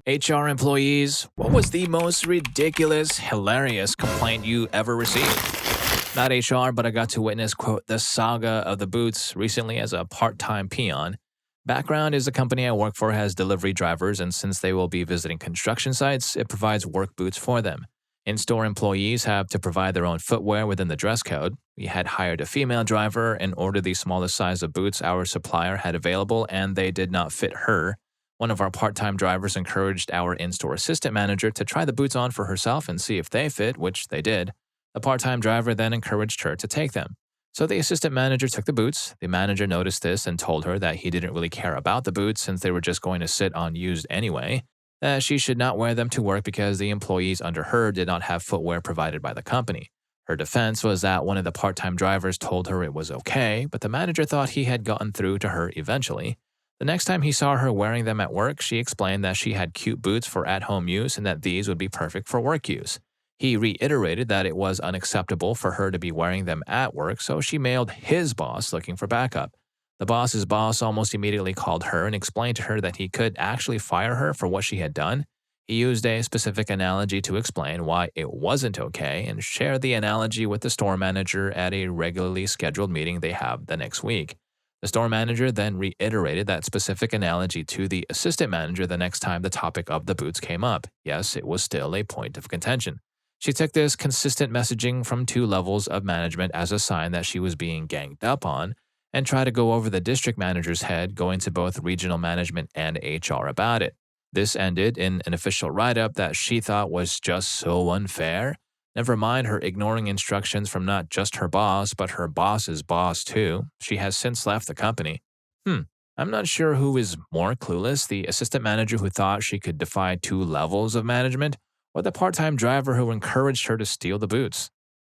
HR employees, what was the most ridiculous, hilarious complaint you ever received? Not HR, but I got to witness, quote, the saga of the boots recently as a part-time peon. Background is the company I work for has delivery drivers, and since they will be visiting construction sites, it provides work boots for them. In-store employees have to provide their own footwear within the dress code. We had hired a female driver and ordered the smallest size of boots our supplier had available, and they did not fit her. One of our part-time drivers encouraged our in-store assistant manager to try the boots on for herself and see if they fit, which they did. The part-time driver then encouraged her to take them. So the assistant manager took the boots. The manager noticed this and told her that he didn't really care about the boots since they were just going to sit unused anyway, that she should not wear them to work because the employees under her did not have footwear provided by the company. Her defense was that one of the part-time drivers told her it was okay, but the manager thought he had gotten through to her eventually. The next time he saw her wearing them at work, she explained that she had cute boots for at-home use and that these would be perfect for work use. He reiterated that it was unacceptable for her to be wearing them at work, so she mailed his boss looking for backup. The boss's boss almost immediately called her and explained to her that he could actually fire her for what she had done. He used a specific analogy to explain why it wasn't okay and shared the analogy with the store manager at a regularly scheduled meeting they have the next week. The store manager then reiterated that specific analogy to the assistant manager the next time the topic of the boots came up. Yes, it was still a point of contention. She took this consistent messaging from two levels of management as a sign that she was being ganged up on and tried to go over the district manager's head, going to both regional management and HR about it. This ended in an official write-up that she thought was just so unfair. Never mind her ignoring instructions from not just her boss, but her boss's boss too. She has since left the company. I'm not sure who is more clueless, the assistant manager who thought she could defy two levels of management, or the part-time driver who encouraged her to steal the boots.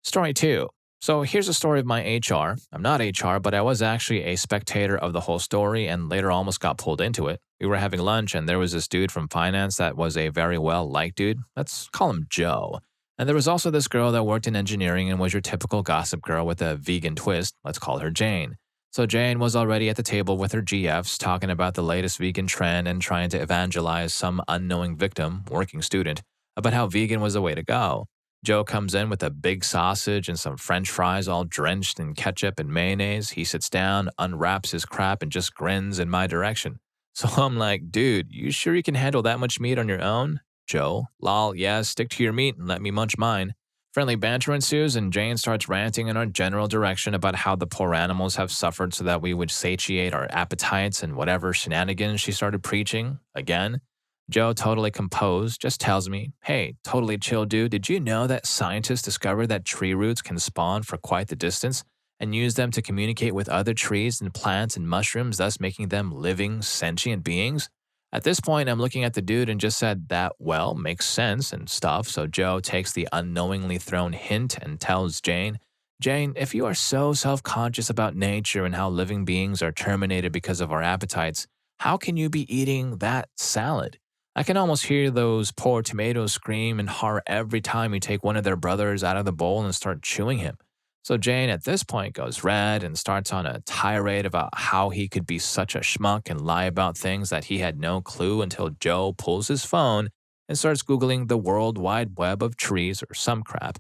Story 2. So here's a story of my HR. I'm not HR, but I was actually a spectator of the whole story and later almost got pulled into it. We were having lunch and there was this dude from finance that was a very well-liked dude. Let's call him Joe. And there was also this girl that worked in engineering and was your typical gossip girl with a vegan twist. Let's call her Jane. So Jane was already at the table with her GFs talking about the latest vegan trend and trying to evangelize some unknowing victim, working student, about how vegan was the way to go. Joe comes in with a big sausage and some French fries all drenched in ketchup and mayonnaise. He sits down, unwraps his crap, and just grins in my direction. So I'm like, dude, you sure you can handle that much meat on your own? Joe, lol, yeah, stick to your meat and let me munch mine. Friendly banter ensues and Jane starts ranting in our general direction about how the poor animals have suffered so that we would satiate our appetites and whatever shenanigans she started preaching. Again, Joe, totally composed, just tells me, hey, totally chill dude, did you know that scientists discovered that tree roots can spawn for quite the distance and use them to communicate with other trees and plants and mushrooms, thus making them living, sentient beings? At this point, I'm looking at the dude and just said that, well, makes sense and stuff, so Joe takes the unknowingly thrown hint and tells Jane, Jane, if you are so self-conscious about nature and how living beings are terminated because of our appetites, how can you be eating that salad? I can almost hear those poor tomatoes scream in horror every time you take one of their brothers out of the bowl and start chewing him. So Jane at this point goes red and starts on a tirade about how he could be such a schmuck and lie about things that he had no clue until Joe pulls his phone and starts Googling the World Wide Web of trees or some crap.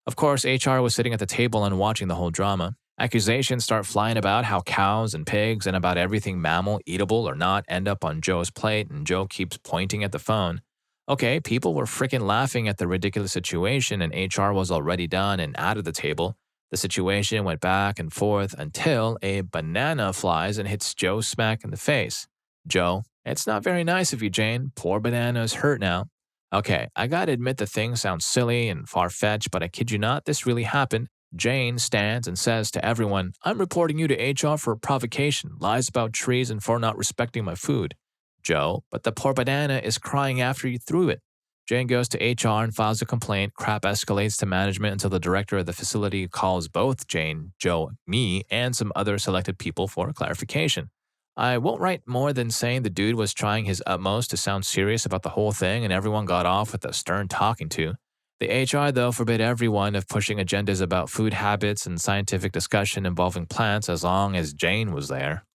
Of course, HR was sitting at the table and watching the whole drama. Accusations start flying about how cows and pigs and about everything mammal, eatable or not, end up on Joe's plate, and Joe keeps pointing at the phone. Okay, people were freaking laughing at the ridiculous situation, and HR was already done and out of the table. The situation went back and forth until a banana flies and hits Joe smack in the face. Joe, it's not very nice of you, Jane. Poor banana is hurt now. Okay, I gotta admit the thing sounds silly and far-fetched, but I kid you not, this really happened. Jane stands and says to everyone, I'm reporting you to HR for provocation, lies about trees, and for not respecting my food. Joe, but the poor banana is crying after you threw it. Jane goes to HR and files a complaint. Crap escalates to management until the director of the facility calls both Jane, Joe, me, and some other selected people for clarification. I won't write more than saying the dude was trying his utmost to sound serious about the whole thing and everyone got off with a stern talking to. The HR, though, forbid everyone of pushing agendas about food habits and scientific discussion involving plants as long as Jane was there.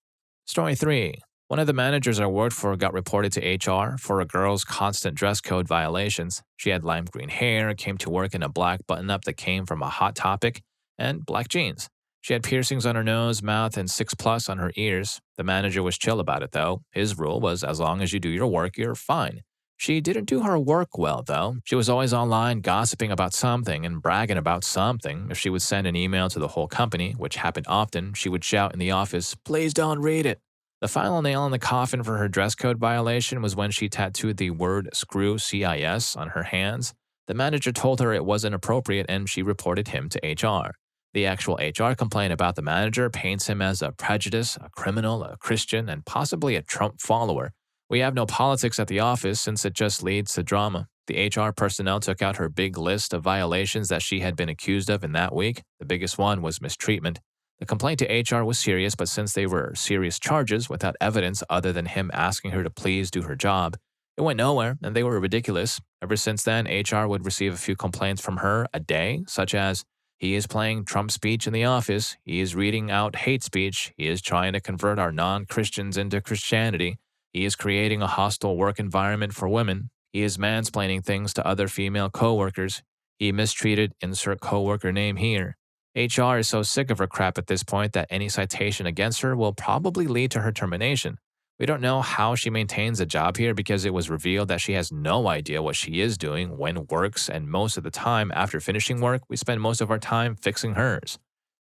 Story 3. One of the managers I worked for got reported to HR for a girl's constant dress code violations. She had lime green hair, came to work in a black button-up that came from a Hot Topic, and black jeans. She had piercings on her nose, mouth, and 6+ on her ears. The manager was chill about it, though. His rule was as long as you do your work, you're fine. She didn't do her work well, though. She was always online gossiping about something and bragging about something. If she would send an email to the whole company, which happened often, she would shout in the office, "Please don't read it." The final nail in the coffin for her dress code violation was when she tattooed the word screw CIS on her hands. The manager told her it wasn't appropriate and she reported him to HR. The actual HR complaint about the manager paints him as a prejudice, a criminal, a Christian, and possibly a Trump follower. We have no politics at the office since it just leads to drama. The HR personnel took out her big list of violations that she had been accused of in that week. The biggest one was mistreatment. The complaint to HR was serious, but since they were serious charges without evidence other than him asking her to please do her job, it went nowhere and they were ridiculous. Ever since then, HR would receive a few complaints from her a day, such as, "He is playing Trump speech in the office. He is reading out hate speech. He is trying to convert our non-Christians into Christianity. He is creating a hostile work environment for women. He is mansplaining things to other female coworkers. He mistreated insert coworker name here." HR is so sick of her crap at this point that any citation against her will probably lead to her termination. We don't know how she maintains a job here because it was revealed that she has no idea what she is doing when works, and most of the time after finishing work, we spend most of our time fixing hers.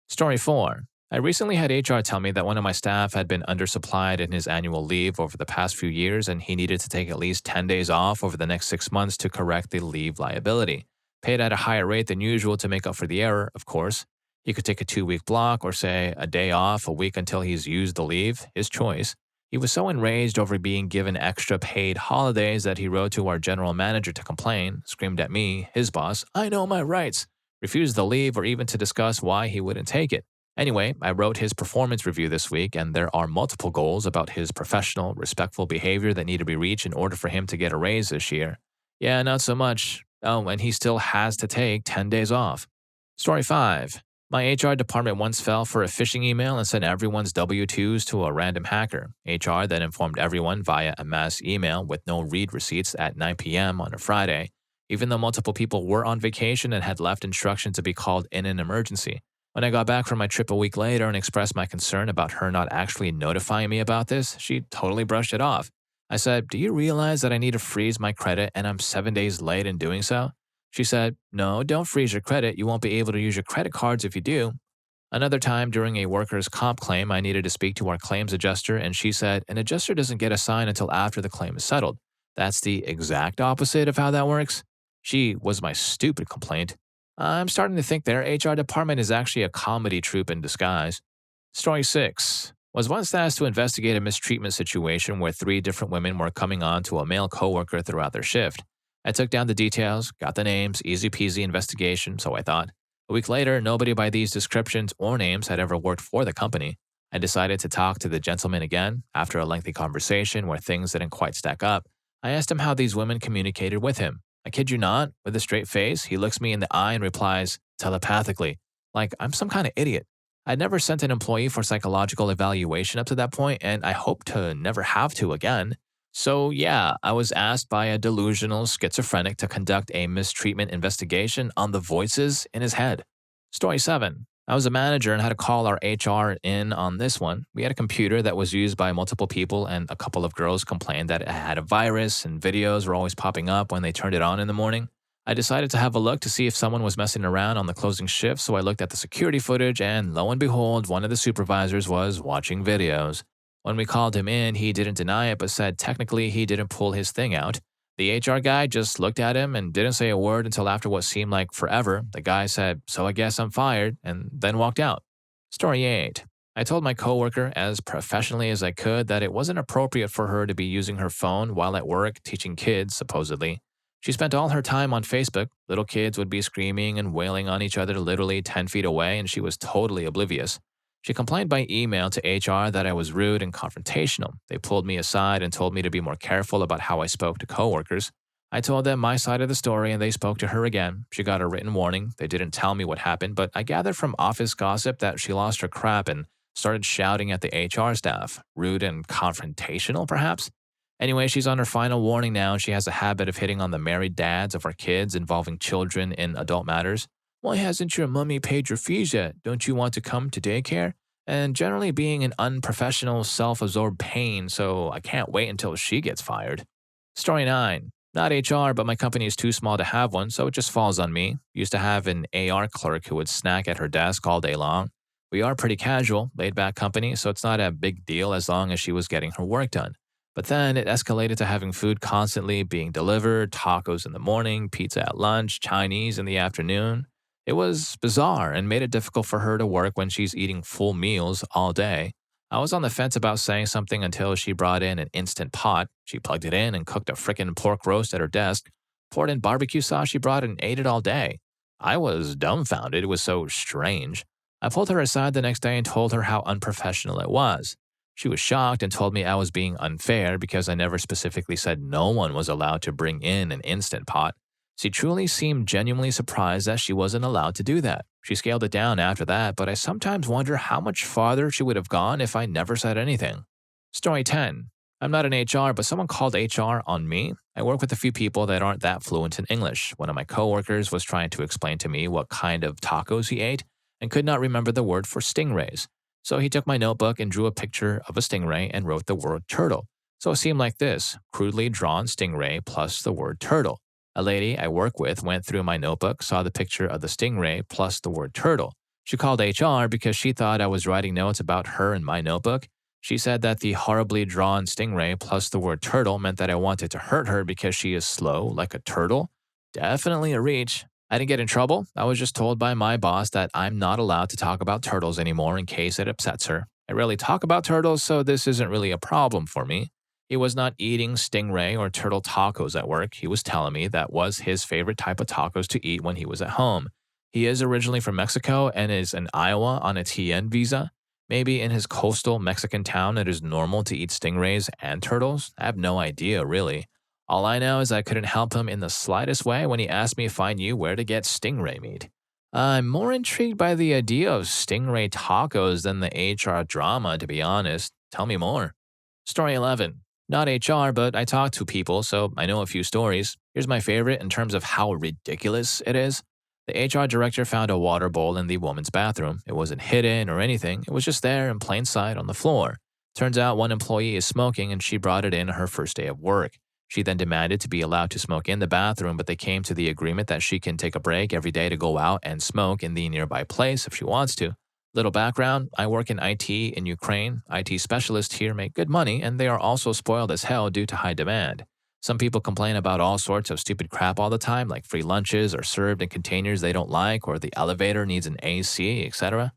Story 4. I recently had HR tell me that one of my staff had been undersupplied in his annual leave over the past few years and he needed to take at least 10 days off over the next 6 months to correct the leave liability. Paid at a higher rate than usual to make up for the error, of course. He could take a 2-week block or say a day off a week until he's used the leave, his choice. He was so enraged over being given extra paid holidays that he wrote to our general manager to complain, screamed at me, his boss, "I know my rights," refused the leave or even to discuss why he wouldn't take it. Anyway, I wrote his performance review this week and there are multiple goals about his professional, respectful behavior that need to be reached in order for him to get a raise this year. Yeah, not so much. Oh, and he still has to take 10 days off. Story 5. My HR department once fell for a phishing email and sent everyone's W-2s to a random hacker. HR then informed everyone via a mass email with no read receipts at 9 p.m. on a Friday, even though multiple people were on vacation and had left instruction to be called in an emergency. When I got back from my trip a week later and expressed my concern about her not actually notifying me about this, she totally brushed it off. I said, "Do you realize that I need to freeze my credit and I'm 7 days late in doing so?" She said, "No, don't freeze your credit. You won't be able to use your credit cards if you do." Another time during a workers' comp claim, I needed to speak to our claims adjuster, and she said, "An adjuster doesn't get assigned until after the claim is settled." That's the exact opposite of how that works. She was my stupid complaint. I'm starting to think their HR department is actually a comedy troupe in disguise. Story 6. Was once asked to investigate a mistreatment situation where 3 different women were coming on to a male coworker throughout their shift. I took down the details, got the names, easy peasy investigation, so I thought. A week later, nobody by these descriptions or names had ever worked for the company. I decided to talk to the gentleman again. After a lengthy conversation where things didn't quite stack up, I asked him how these women communicated with him. I kid you not, with a straight face, he looks me in the eye and replies, telepathically, like I'm some kind of idiot. I'd never sent an employee for psychological evaluation up to that point, and I hope to never have to again. So yeah, I was asked by a delusional schizophrenic to conduct a mistreatment investigation on the voices in his head. Story 7. I was a manager and had to call our HR in on this one. We had a computer that was used by multiple people and a couple of girls complained that it had a virus and videos were always popping up when they turned it on in the morning. I decided to have a look to see if someone was messing around on the closing shift, so I looked at the security footage and lo and behold, one of the supervisors was watching videos. When we called him in, he didn't deny it but said technically he didn't pull his thing out. The HR guy just looked at him and didn't say a word until after what seemed like forever. The guy said, "So I guess I'm fired," and then walked out. Story 8. I told my coworker as professionally as I could that it wasn't appropriate for her to be using her phone while at work teaching kids, supposedly. She spent all her time on Facebook. Little kids would be screaming and wailing on each other literally 10 feet away, and she was totally oblivious. She complained by email to HR that I was rude and confrontational. They pulled me aside and told me to be more careful about how I spoke to coworkers. I told them my side of the story and they spoke to her again. She got a written warning. They didn't tell me what happened, but I gathered from office gossip that she lost her crap and Started shouting at the HR staff. Rude and confrontational, perhaps? Anyway, she's on her final warning now, and she has a habit of hitting on the married dads of our kids involving children in adult matters. Why hasn't your mummy paid your fees yet? Don't you want to come to daycare? And generally being an unprofessional, self absorbed pain, so I can't wait until she gets fired. Story 9. Not HR, but my company is too small to have one, so it just falls on me. Used to have an AR clerk who would snack at her desk all day long. We are pretty casual, laid back company, so it's not a big deal as long as she was getting her work done. But then it escalated to having food constantly being delivered, tacos in the morning, pizza at lunch, Chinese in the afternoon. It was bizarre and made it difficult for her to work when she's eating full meals all day. I was on the fence about saying something until she brought in an instant pot. She plugged it in and cooked a frickin' pork roast at her desk, poured in barbecue sauce she brought and ate it all day. I was dumbfounded. It was so strange. I pulled her aside the next day and told her how unprofessional it was. She was shocked and told me I was being unfair because I never specifically said no one was allowed to bring in an instant pot. She truly seemed genuinely surprised that she wasn't allowed to do that. She scaled it down after that, but I sometimes wonder how much farther she would have gone if I never said anything. Story 10. I'm not an HR, but someone called HR on me. I work with a few people that aren't that fluent in English. One of my coworkers was trying to explain to me what kind of tacos he ate and could not remember the word for stingrays. So he took my notebook and drew a picture of a stingray and wrote the word turtle. So it seemed like this: crudely drawn stingray plus the word turtle. A lady I work with went through my notebook, saw the picture of the stingray plus the word turtle. She called HR because she thought I was writing notes about her in my notebook. She said that the horribly drawn stingray plus the word turtle meant that I wanted to hurt her because she is slow like a turtle. Definitely a reach. I didn't get in trouble. I was just told by my boss that I'm not allowed to talk about turtles anymore in case it upsets her. I rarely talk about turtles, so this isn't really a problem for me. He was not eating stingray or turtle tacos at work. He was telling me that was his favorite type of tacos to eat when he was at home. He is originally from Mexico and is in Iowa on a TN visa. Maybe in his coastal Mexican town it is normal to eat stingrays and turtles. I have no idea, really. All I know is I couldn't help him in the slightest way when he asked me if I knew where to get stingray meat. I'm more intrigued by the idea of stingray tacos than the HR drama, to be honest. Tell me more. Story 11. Not HR, but I talk to people, so I know a few stories. Here's my favorite in terms of how ridiculous it is. The HR director found a water bowl in the woman's bathroom. It wasn't hidden or anything. It was just there in plain sight on the floor. Turns out one employee is smoking and she brought it in her first day of work. She then demanded to be allowed to smoke in the bathroom, but they came to the agreement that she can take a break every day to go out and smoke in the nearby place if she wants to. Little background, I work in IT in Ukraine. IT specialists here make good money, and they are also spoiled as hell due to high demand. Some people complain about all sorts of stupid crap all the time, like free lunches are served in containers they don't like, or the elevator needs an AC, etc.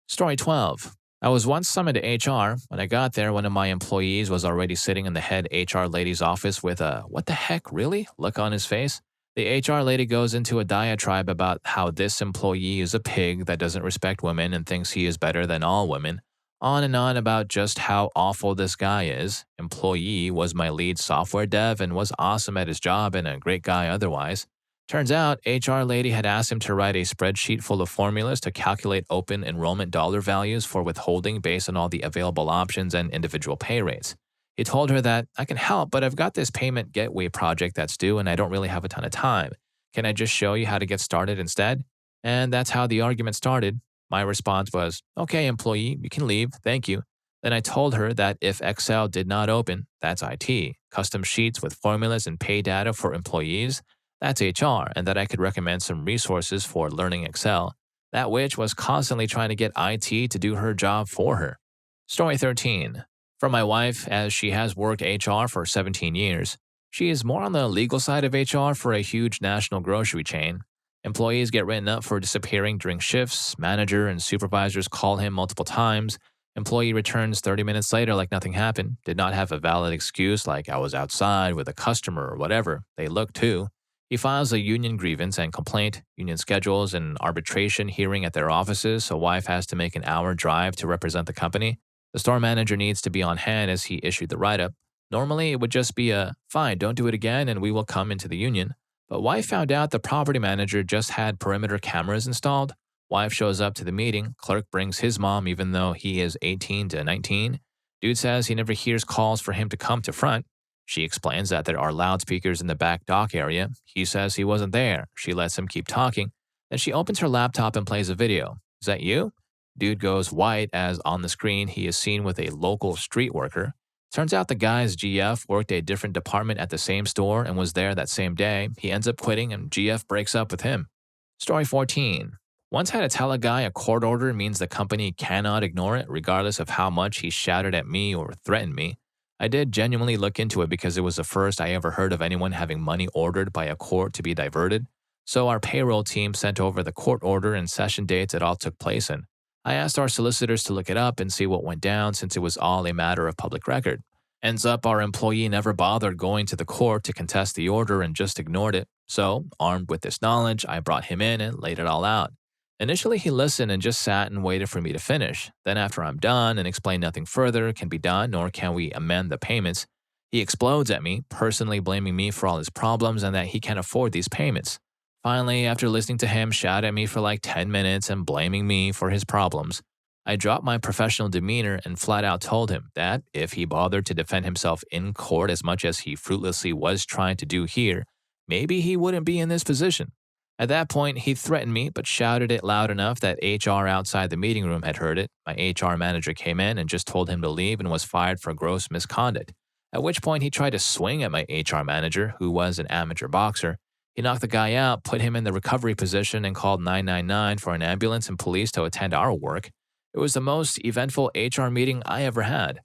Story 12. I was once summoned to HR. When I got there, one of my employees was already sitting in the head HR lady's office with a "what the heck, really?" look on his face. The HR lady goes into a diatribe about how this employee is a pig that doesn't respect women and thinks he is better than all women. On and on about just how awful this guy is. Employee was my lead software dev and was awesome at his job and a great guy otherwise. Turns out, HR lady had asked him to write a spreadsheet full of formulas to calculate open enrollment dollar values for withholding based on all the available options and individual pay rates. He told her that, "I can help, but I've got this payment gateway project that's due and I don't really have a ton of time. Can I just show you how to get started instead?" And that's how the argument started. My response was, "Okay, employee, you can leave, thank you." Then I told her that if Excel did not open, that's IT. Custom sheets with formulas and pay data for employees, that's HR, and that I could recommend some resources for learning Excel. That witch was constantly trying to get IT to do her job for her. Story 13. From my wife, as she has worked HR for 17 years. She is more on the legal side of HR for a huge national grocery chain. Employees get written up for disappearing during shifts. Manager and supervisors call him multiple times. Employee returns 30 minutes later like nothing happened. Did not have a valid excuse like "I was outside with a customer" or whatever. They look too. He files a union grievance and complaint. Union schedules an arbitration hearing at their offices, so wife has to make an hour drive to represent the company. The store manager needs to be on hand as he issued the write-up. Normally, it would just be a, "Fine, don't do it again and we will come into the union." But wife found out the property manager just had perimeter cameras installed. Wife shows up to the meeting. Clerk brings his mom even though he is 18 to 19. Dude says he never hears calls for him to come to front. She explains that there are loudspeakers in the back dock area. He says he wasn't there. She lets him keep talking. Then she opens her laptop and plays a video. Is that you? Dude goes white as on the screen he is seen with a local street worker. Turns out the guy's GF worked a different department at the same store and was there that same day. He ends up quitting and GF breaks up with him. Story 14. Once had to tell a guy a court order means the company cannot ignore it regardless of how much he shouted at me or threatened me. I did genuinely look into it because it was the first I ever heard of anyone having money ordered by a court to be diverted. So our payroll team sent over the court order and session dates it all took place in. I asked our solicitors to look it up and see what went down since it was all a matter of public record. Ends up our employee never bothered going to the court to contest the order and just ignored it. So, armed with this knowledge, I brought him in and laid it all out. Initially, he listened and just sat and waited for me to finish. Then after I'm done and explain nothing further can be done nor can we amend the payments, he explodes at me, personally blaming me for all his problems and that he can't afford these payments. Finally, after listening to him shout at me for like 10 minutes and blaming me for his problems, I dropped my professional demeanor and flat out told him that if he bothered to defend himself in court as much as he fruitlessly was trying to do here, maybe he wouldn't be in this position. At that point, he threatened me but shouted it loud enough that HR outside the meeting room had heard it. My HR manager came in and just told him to leave and was fired for gross misconduct, at which point he tried to swing at my HR manager, who was an amateur boxer. He knocked the guy out, put him in the recovery position, and called 999 for an ambulance and police to attend our work. It was the most eventful HR meeting I ever had.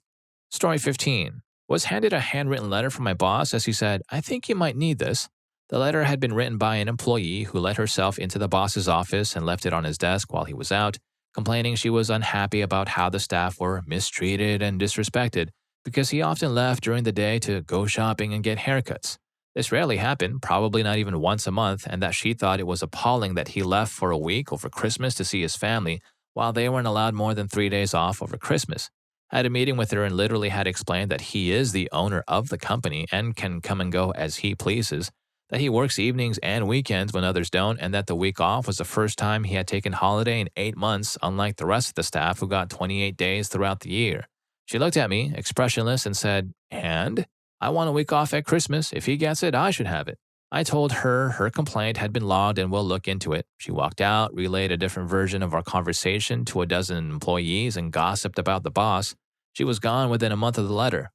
Story 15. Was handed a handwritten letter from my boss as he said, I think you might need this. The letter had been written by an employee who let herself into the boss's office and left it on his desk while he was out, complaining she was unhappy about how the staff were mistreated and disrespected because he often left during the day to go shopping and get haircuts. This rarely happened, probably not even once a month, and that she thought it was appalling that he left for a week over Christmas to see his family while they weren't allowed more than 3 days off over Christmas. Had a meeting with her and literally had explained that he is the owner of the company and can come and go as he pleases, that he works evenings and weekends when others don't, and that the week off was the first time he had taken holiday in 8 months, unlike the rest of the staff who got 28 days throughout the year. She looked at me, expressionless, and said, And? I want a week off at Christmas. If he gets it, I should have it. I told her her complaint had been logged and we'll look into it. She walked out, relayed a different version of our conversation to a dozen employees, and gossiped about the boss. She was gone within a month of the letter.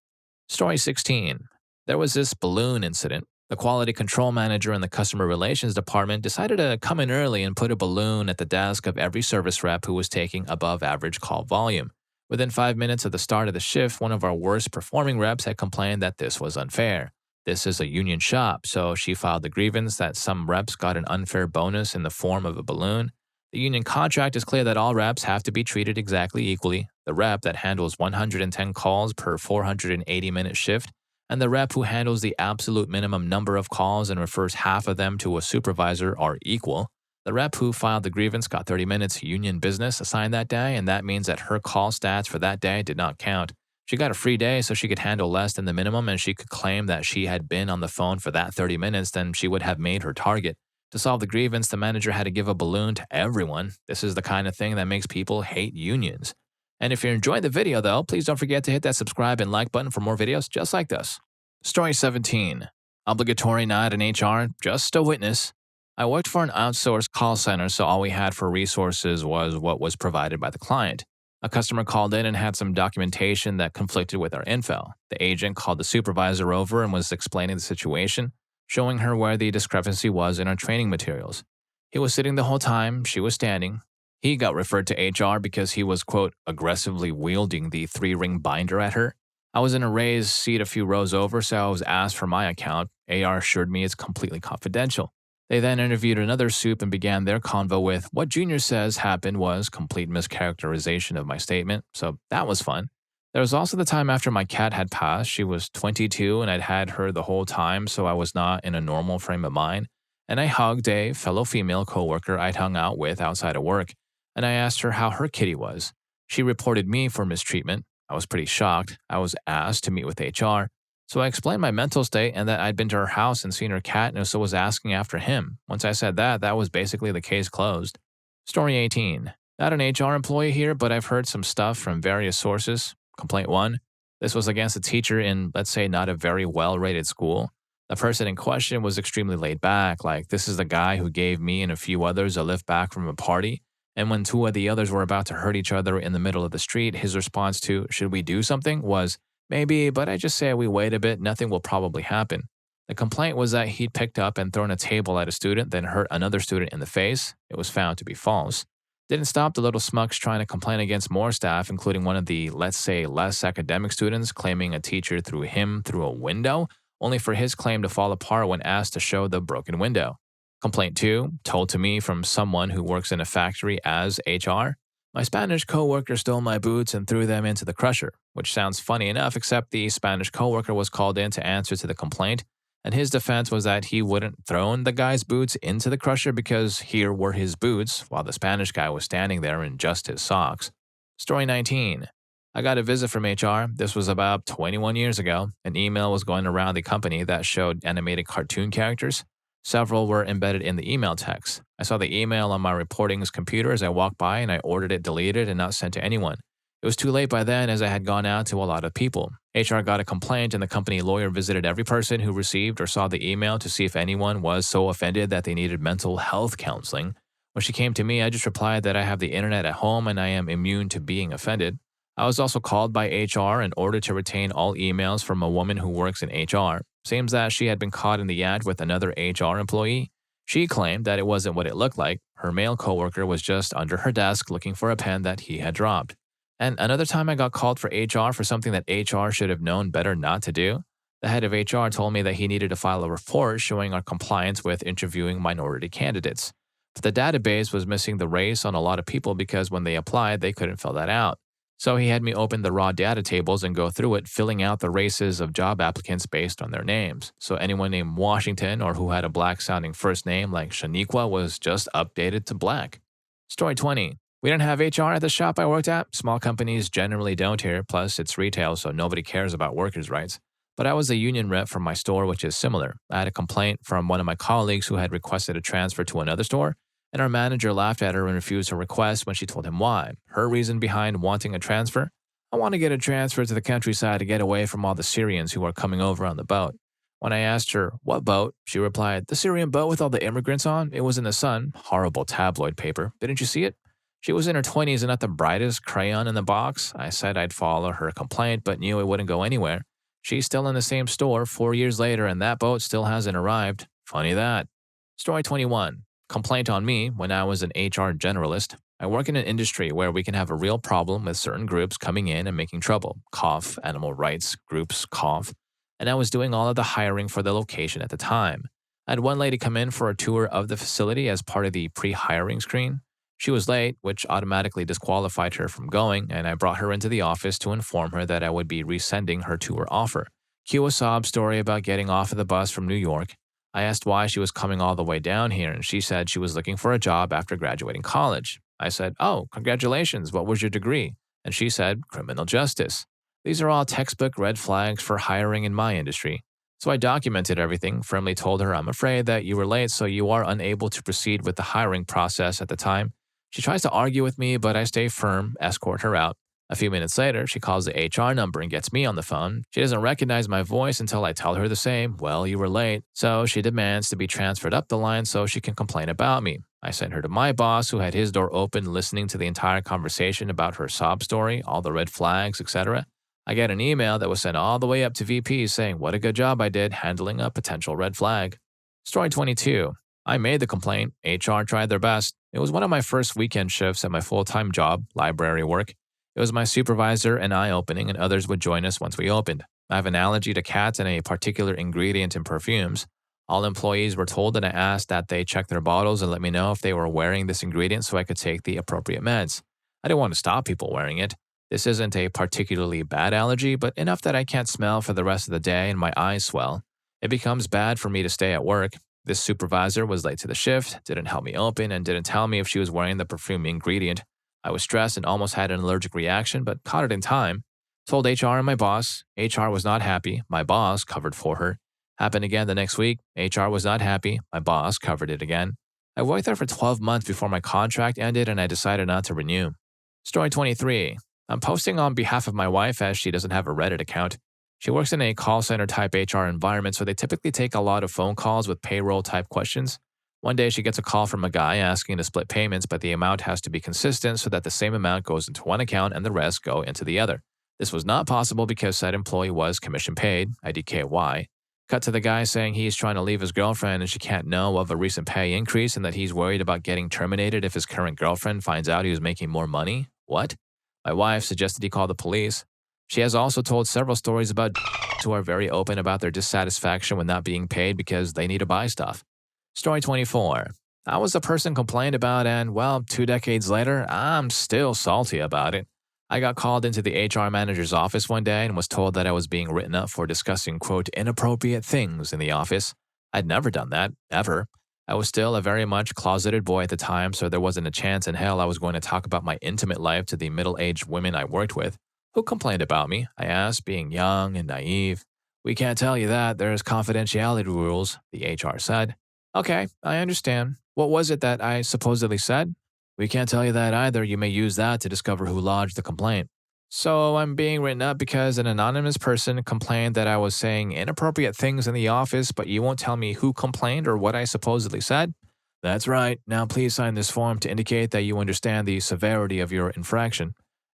Story 16. There was this balloon incident. The quality control manager in the customer relations department decided to come in early and put a balloon at the desk of every service rep who was taking above average call volume. Within 5 minutes of the start of the shift, one of our worst performing reps had complained that this was unfair. This is a union shop, so she filed the grievance that some reps got an unfair bonus in the form of a balloon. The union contract is clear that all reps have to be treated exactly equally. The rep that handles 110 calls per 480-minute shift, and the rep who handles the absolute minimum number of calls and refers half of them to a supervisor are equal. The rep who filed the grievance got 30 minutes union business assigned that day, and that means that her call stats for that day did not count. She got a free day so she could handle less than the minimum, and she could claim that she had been on the phone for that 30 minutes, then she would have made her target. To solve the grievance, the manager had to give a balloon to everyone. This is the kind of thing that makes people hate unions. And if you're enjoying the video, though, please don't forget to hit that subscribe and like button for more videos just like this. Story 17. Obligatory not in HR, just a witness. I worked for an outsourced call center, so all we had for resources was what was provided by the client. A customer called in and had some documentation that conflicted with our info. The agent called the supervisor over and was explaining the situation, showing her where the discrepancy was in our training materials. He was sitting the whole time, she was standing. He got referred to HR because he was, quote, aggressively wielding the 3-ring binder at her. I was in a raised seat a few rows over, so I was asked for my account. AR assured me it's completely confidential. They then interviewed another soup and began their convo with, what Junior says happened was complete mischaracterization of my statement, so that was fun. There was also the time after my cat had passed. She was 22 and I'd had her the whole time, so I was not in a normal frame of mind. And I hugged a fellow female coworker I'd hung out with outside of work, and I asked her how her kitty was. She reported me for mistreatment. I was pretty shocked. I was asked to meet with HR. So I explained my mental state and that I'd been to her house and seen her cat and so was asking after him. Once I said that, that was basically the case closed. Story 18. Not an HR employee here, but I've heard some stuff from various sources. Complaint 1. This was against a teacher in, let's say, not a very well rated school. The person in question was extremely laid back, like, this is the guy who gave me and a few others a lift back from a party. And when two of the others were about to hurt each other in the middle of the street, his response to, should we do something, was, maybe, but I just say we wait a bit, nothing will probably happen. The complaint was that he'd picked up and thrown a table at a student, then hurt another student in the face. It was found to be false. Didn't stop the little smucks trying to complain against more staff, including one of the, let's say, less academic students, claiming a teacher threw him through a window, only for his claim to fall apart when asked to show the broken window. Complaint 2, told to me from someone who works in a factory as HR. My Spanish coworker stole my boots and threw them into the crusher, which sounds funny enough, except the Spanish coworker was called in to answer to the complaint, and his defense was that he wouldn't thrown the guy's boots into the crusher because here were his boots, while the Spanish guy was standing there in just his socks. Story 19. I got a visit from HR. This was about 21 years ago. An email was going around the company that showed animated cartoon characters. Several were embedded in the email text. I saw the email on my reporting's computer as I walked by, and I ordered it deleted and not sent to anyone. It was too late by then, as I had gone out to a lot of people. HR got a complaint, and the company lawyer visited every person who received or saw the email to see if anyone was so offended that they needed mental health counseling. When she came to me, I just replied that I have the internet at home and I am immune to being offended. I was also called by HR and ordered to retain all emails from a woman who works in HR. Seems that she had been caught in the act with another HR employee. She claimed that it wasn't what it looked like. Her male coworker was just under her desk looking for a pen that he had dropped. And another time I got called for HR for something that HR should have known better not to do. The head of HR told me that he needed to file a report showing our compliance with interviewing minority candidates. But the database was missing the race on a lot of people because when they applied, they couldn't fill that out. So he had me open the raw data tables and go through it, filling out the races of job applicants based on their names. So anyone named Washington or who had a black-sounding first name like Shaniqua was just updated to black. Story 20. We didn't have HR at the shop I worked at. Small companies generally don't here, plus it's retail, so nobody cares about workers' rights. But I was a union rep for my store, which is similar. I had a complaint from one of my colleagues who had requested a transfer to another store, and our manager laughed at her and refused her request when she told him why. Her reason behind wanting a transfer? I want to get a transfer to the countryside to get away from all the Syrians who are coming over on the boat. When I asked her, what boat? She replied, the Syrian boat with all the immigrants on. It was in the Sun. Horrible tabloid paper. Didn't you see it? She was in her 20s and not the brightest crayon in the box. I said I'd follow her complaint, but knew it wouldn't go anywhere. She's still in the same store 4 years later, and that boat still hasn't arrived. Funny that. Story 21. Complaint on me when I was an HR generalist. I work in an industry where we can have a real problem with certain groups coming in and making trouble. Cough, animal rights groups, cough. And I was doing all of the hiring for the location at the time. I had one lady come in for a tour of the facility as part of the pre-hiring screen. She was late, which automatically disqualified her from going, and I brought her into the office to inform her that I would be resending her tour offer. Cue a sob story about getting off of the bus from New York. I asked why she was coming all the way down here, and she said she was looking for a job after graduating college. I said, oh, congratulations, what was your degree? And she said, criminal justice. These are all textbook red flags for hiring in my industry. So I documented everything, firmly told her I'm afraid that you were late, so you are unable to proceed with the hiring process at the time. She tries to argue with me, but I stay firm, escort her out. A few minutes later, she calls the HR number and gets me on the phone. She doesn't recognize my voice until I tell her the same, well, you were late. So she demands to be transferred up the line so she can complain about me. I sent her to my boss, who had his door open listening to the entire conversation about her sob story, all the red flags, etc. I get an email that was sent all the way up to VP saying what a good job I did handling a potential red flag. Story 22. I made the complaint. HR tried their best. It was one of my first weekend shifts at my full-time job, library work. It was my supervisor and I opening, and others would join us once we opened. I have an allergy to cats and a particular ingredient in perfumes. All employees were told and I asked that they check their bottles and let me know if they were wearing this ingredient so I could take the appropriate meds. I didn't want to stop people wearing it. This isn't a particularly bad allergy, but enough that I can't smell for the rest of the day and my eyes swell. It becomes bad for me to stay at work. This supervisor was late to the shift, didn't help me open, and didn't tell me if she was wearing the perfume ingredient. I was stressed and almost had an allergic reaction, but caught it in time. Told HR and my boss. HR was not happy. My boss covered for her. Happened again the next week. HR was not happy. My boss covered it again. I worked there for 12 months before my contract ended and I decided not to renew. Story 23. I'm posting on behalf of my wife as she doesn't have a Reddit account. She works in a call center type HR environment, so they typically take a lot of phone calls with payroll type questions. One day she gets a call from a guy asking to split payments, but the amount has to be consistent so that the same amount goes into one account and the rest go into the other. This was not possible because said employee was commission paid, IDKY. Cut to the guy saying he's trying to leave his girlfriend and she can't know of a recent pay increase and that he's worried about getting terminated if his current girlfriend finds out he was making more money. What? My wife suggested he call the police. She has also told several stories about who are very open about their dissatisfaction with not being paid because they need to buy stuff. Story 24. I was the person complained about and, well, 2 decades later, I'm still salty about it. I got called into the HR manager's office one day and was told that I was being written up for discussing, quote, inappropriate things in the office. I'd never done that, ever. I was still a very much closeted boy at the time, so there wasn't a chance in hell I was going to talk about my intimate life to the middle-aged women I worked with. Who complained about me? I asked, being young and naive. We can't tell you that. There's confidentiality rules, the HR said. Okay, I understand. What was it that I supposedly said? We can't tell you that either. You may use that to discover who lodged the complaint. So I'm being written up because an anonymous person complained that I was saying inappropriate things in the office, but you won't tell me who complained or what I supposedly said? That's right. Now please sign this form to indicate that you understand the severity of your infraction.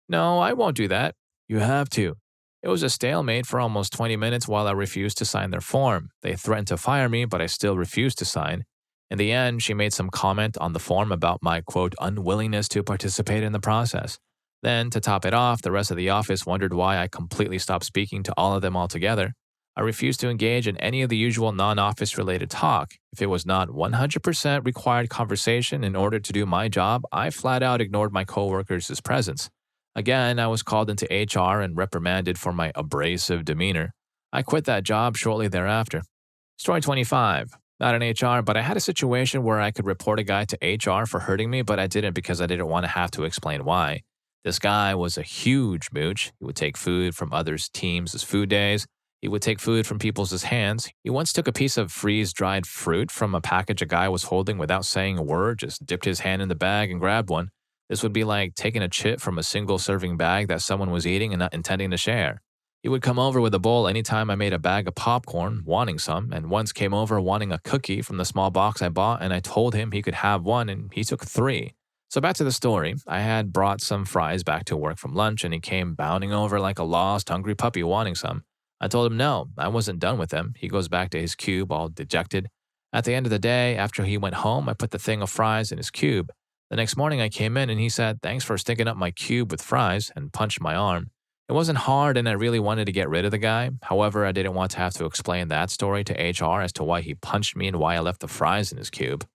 No, I won't do that. You have to. It was a stalemate for almost 20 minutes while I refused to sign their form. They threatened to fire me, but I still refused to sign. In the end, she made some comment on the form about my, quote, unwillingness to participate in the process. Then, to top it off, the rest of the office wondered why I completely stopped speaking to all of them altogether. I refused to engage in any of the usual non-office related talk. If it was not 100% required conversation in order to do my job, I flat out ignored my coworkers' presence. Again, I was called into HR and reprimanded for my abrasive demeanor. I quit that job shortly thereafter. Story 25. Not in HR, but I had a situation where I could report a guy to HR for hurting me, but I didn't because I didn't want to have to explain why. This guy was a huge mooch. He would take food from others' teams' food days. He would take food from people's hands. He once took a piece of freeze-dried fruit from a package a guy was holding without saying a word, just dipped his hand in the bag and grabbed one. This would be like taking a chip from a single-serving bag that someone was eating and not intending to share. He would come over with a bowl anytime I made a bag of popcorn, wanting some, and once came over wanting a cookie from the small box I bought, and I told him he could have one, and he took 3. So back to the story. I had brought some fries back to work from lunch, and he came bounding over like a lost, hungry puppy wanting some. I told him no, I wasn't done with them. He goes back to his cube, all dejected. At the end of the day, after he went home, I put the thing of fries in his cube. The next morning I came in and he said, thanks for sticking up my cube with fries, and punched my arm. It wasn't hard and I really wanted to get rid of the guy. However, I didn't want to have to explain that story to HR as to why he punched me and why I left the fries in his cube.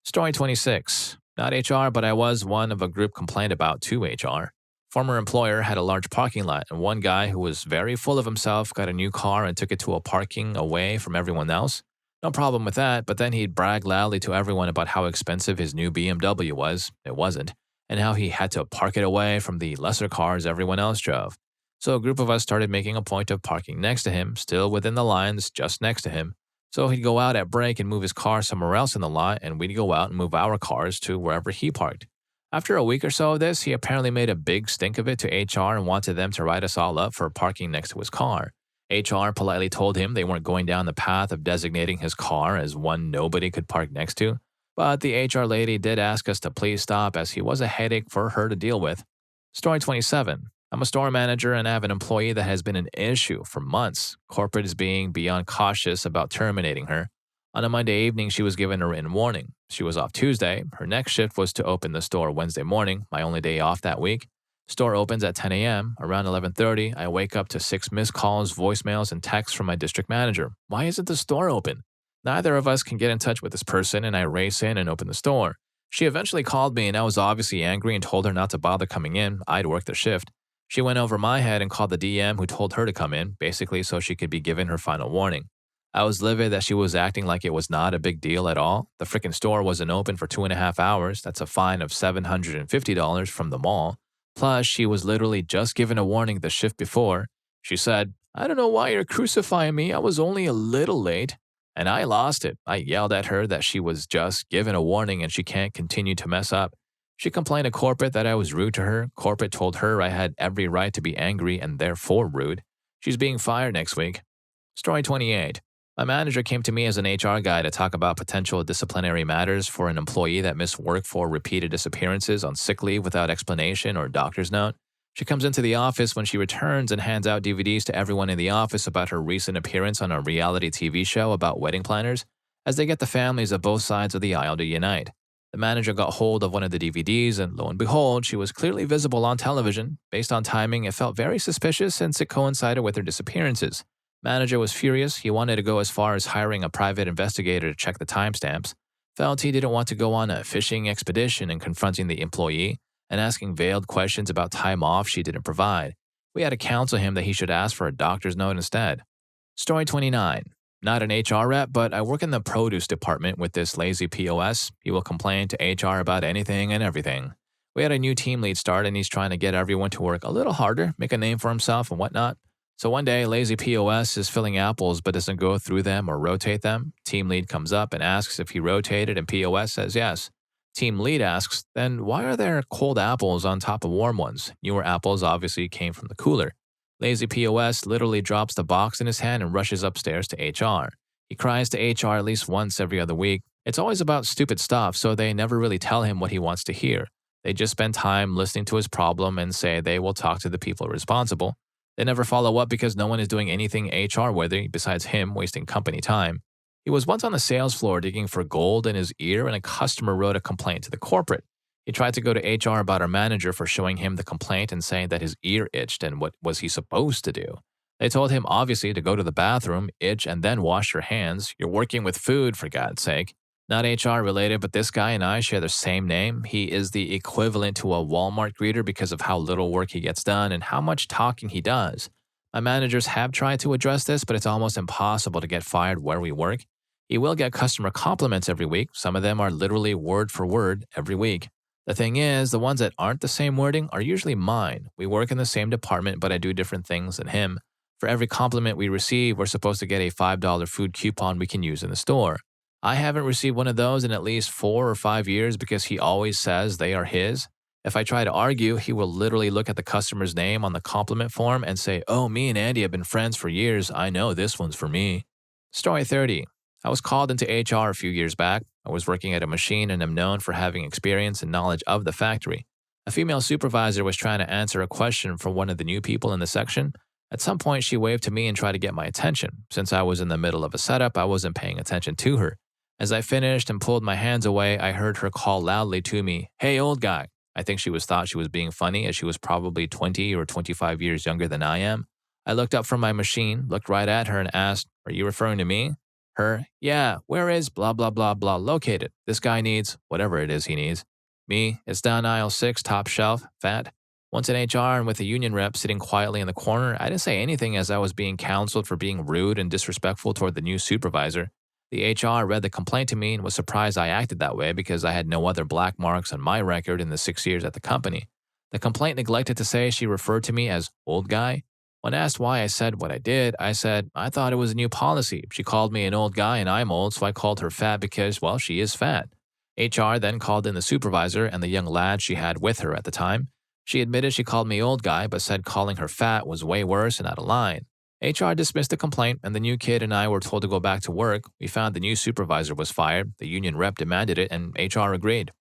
Story 26. Not HR, but I was one of a group complained about to HR. Former employer had a large parking lot, and one guy who was very full of himself got a new car and took it to a parking away from everyone else. No problem with that, but then he'd brag loudly to everyone about how expensive his new BMW was. It wasn't. And how he had to park it away from the lesser cars everyone else drove. So a group of us started making a point of parking next to him, still within the lines, just next to him. So he'd go out at break and move his car somewhere else in the lot, and we'd go out and move our cars to wherever he parked. After a week or so of this, he apparently made a big stink of it to HR and wanted them to write us all up for parking next to his car. HR politely told him they weren't going down the path of designating his car as one nobody could park next to, but the HR lady did ask us to please stop as he was a headache for her to deal with. Story 27. I'm a store manager and I have an employee that has been an issue for months. Corporate is being beyond cautious about terminating her. On a Monday evening, she was given a written warning. She was off Tuesday. Her next shift was to open the store Wednesday morning, my only day off that week. Store opens at 10 a.m. Around 11:30, I wake up to 6 missed calls, voicemails, and texts from my district manager. Why isn't the store open? Neither of us can get in touch with this person, and I race in and open the store. She eventually called me, and I was obviously angry and told her not to bother coming in. I'd worked the shift. She went over my head and called the DM who told her to come in, basically so she could be given her final warning. I was livid that she was acting like it was not a big deal at all. The frickin' store wasn't open for 2.5 hours. That's a fine of $750 from the mall. Plus, she was literally just given a warning the shift before. She said, I don't know why you're crucifying me. I was only a little late. And I lost it. I yelled at her that she was just given a warning and she can't continue to mess up. She complained to corporate that I was rude to her. Corporate told her I had every right to be angry and therefore rude. She's being fired next week. Story 28. My manager came to me as an HR guy to talk about potential disciplinary matters for an employee that missed work for repeated disappearances on sick leave without explanation or doctor's note. She comes into the office when she returns and hands out DVDs to everyone in the office about her recent appearance on a reality TV show about wedding planners, as they get the families of both sides of the aisle to unite. The manager got hold of one of the DVDs, and lo and behold, she was clearly visible on television. Based on timing, it felt very suspicious since it coincided with her disappearances. Manager was furious. He wanted to go as far as hiring a private investigator to check the timestamps. Felt he didn't want to go on a fishing expedition and confronting the employee and asking veiled questions about time off she didn't provide. We had to counsel him that he should ask for a doctor's note instead. Story 29. Not an HR rep, but I work in the produce department with this lazy POS. He will complain to HR about anything and everything. We had a new team lead start and he's trying to get everyone to work a little harder, make a name for himself and whatnot. So one day, lazy POS is filling apples but doesn't go through them or rotate them. Team lead comes up and asks if he rotated and POS says yes. Team lead asks, then why are there cold apples on top of warm ones? Newer apples obviously came from the cooler. Lazy POS literally drops the box in his hand and rushes upstairs to HR. He cries to HR at least once every other week. It's always about stupid stuff, so they never really tell him what he wants to hear. They just spend time listening to his problem and say they will talk to the people responsible. They never follow up because no one is doing anything HR-worthy besides him wasting company time. He was once on the sales floor digging for gold in his ear and a customer wrote a complaint to the corporate. He tried to go to HR about our manager for showing him the complaint and saying that his ear itched and what was he supposed to do. They told him obviously to go to the bathroom, itch, and then wash your hands. You're working with food, for God's sake. Not HR related, but this guy and I share the same name. He is the equivalent to a Walmart greeter because of how little work he gets done and how much talking he does. My managers have tried to address this, but it's almost impossible to get fired where we work. He will get customer compliments every week. Some of them are literally word for word every week. The thing is, the ones that aren't the same wording are usually mine. We work in the same department, but I do different things than him. For every compliment we receive, we're supposed to get a $5 food coupon we can use in the store. I haven't received one of those in at least 4 or 5 years because he always says they are his. If I try to argue, he will literally look at the customer's name on the compliment form and say, "Oh, me and Andy have been friends for years. I know this one's for me." Story 30. I was called into HR a few years back. I was working at a machine and am known for having experience and knowledge of the factory. A female supervisor was trying to answer a question from one of the new people in the section. At some point, she waved to me and tried to get my attention. Since I was in the middle of a setup, I wasn't paying attention to her. As I finished and pulled my hands away, I heard her call loudly to me, "Hey, old guy." I think thought she was being funny as she was probably 20 or 25 years younger than I am. I looked up from my machine, looked right at her and asked, "Are you referring to me?" Her, "Yeah, where is blah blah blah blah located? This guy needs whatever it is he needs." Me, "It's down aisle 6, top shelf, fat." Once in HR and with a union rep sitting quietly in the corner, I didn't say anything as I was being counseled for being rude and disrespectful toward the new supervisor. The HR read the complaint to me and was surprised I acted that way because I had no other black marks on my record in the 6 years at the company. The complaint neglected to say she referred to me as old guy. When asked why I said what I did, I said I thought it was a new policy. She called me an old guy and I'm old, so I called her fat because, well, she is fat. HR then called in the supervisor and the young lad she had with her at the time. She admitted she called me old guy, but said calling her fat was way worse and out of line. HR dismissed the complaint, and the new kid and I were told to go back to work. We found the new supervisor was fired, the union rep demanded it, and HR agreed.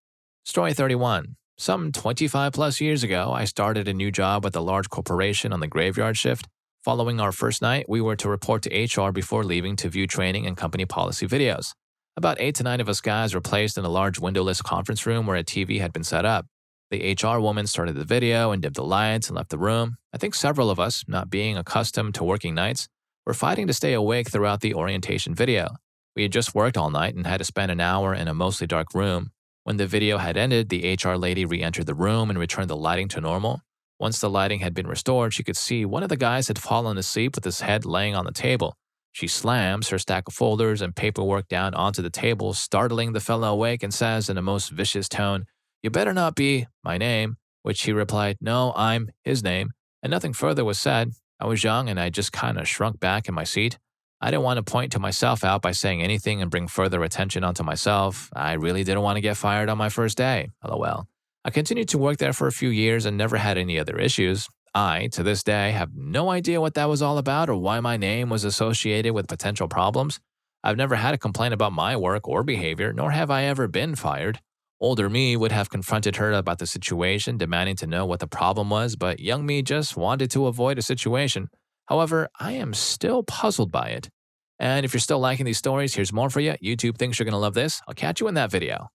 Story 31. Some 25 plus years ago, I started a new job with a large corporation on the graveyard shift. Following our first night, we were to report to HR before leaving to view training and company policy videos. About 8 to 9 of us guys were placed in a large windowless conference room where a TV had been set up. The HR woman started the video and dimmed the lights and left the room. I think several of us, not being accustomed to working nights, were fighting to stay awake throughout the orientation video. We had just worked all night and had to spend an hour in a mostly dark room. When the video had ended, the HR lady re-entered the room and returned the lighting to normal. Once the lighting had been restored, she could see one of the guys had fallen asleep with his head laying on the table. She slams her stack of folders and paperwork down onto the table, startling the fellow awake, and says in a most vicious tone, "You better not be my name," which he replied, "No, I'm his name," and nothing further was said. I was young and I just kind of shrunk back in my seat. I didn't want to point to myself out by saying anything and bring further attention onto myself. I really didn't want to get fired on my first day. LOL. I continued to work there for a few years and never had any other issues. I, to this day, have no idea what that was all about or why my name was associated with potential problems. I've never had a complaint about my work or behavior, nor have I ever been fired. Older me would have confronted her about the situation, demanding to know what the problem was, but young me just wanted to avoid a situation. However, I am still puzzled by it. And if you're still liking these stories, here's more for you. YouTube thinks you're going to love this. I'll catch you in that video.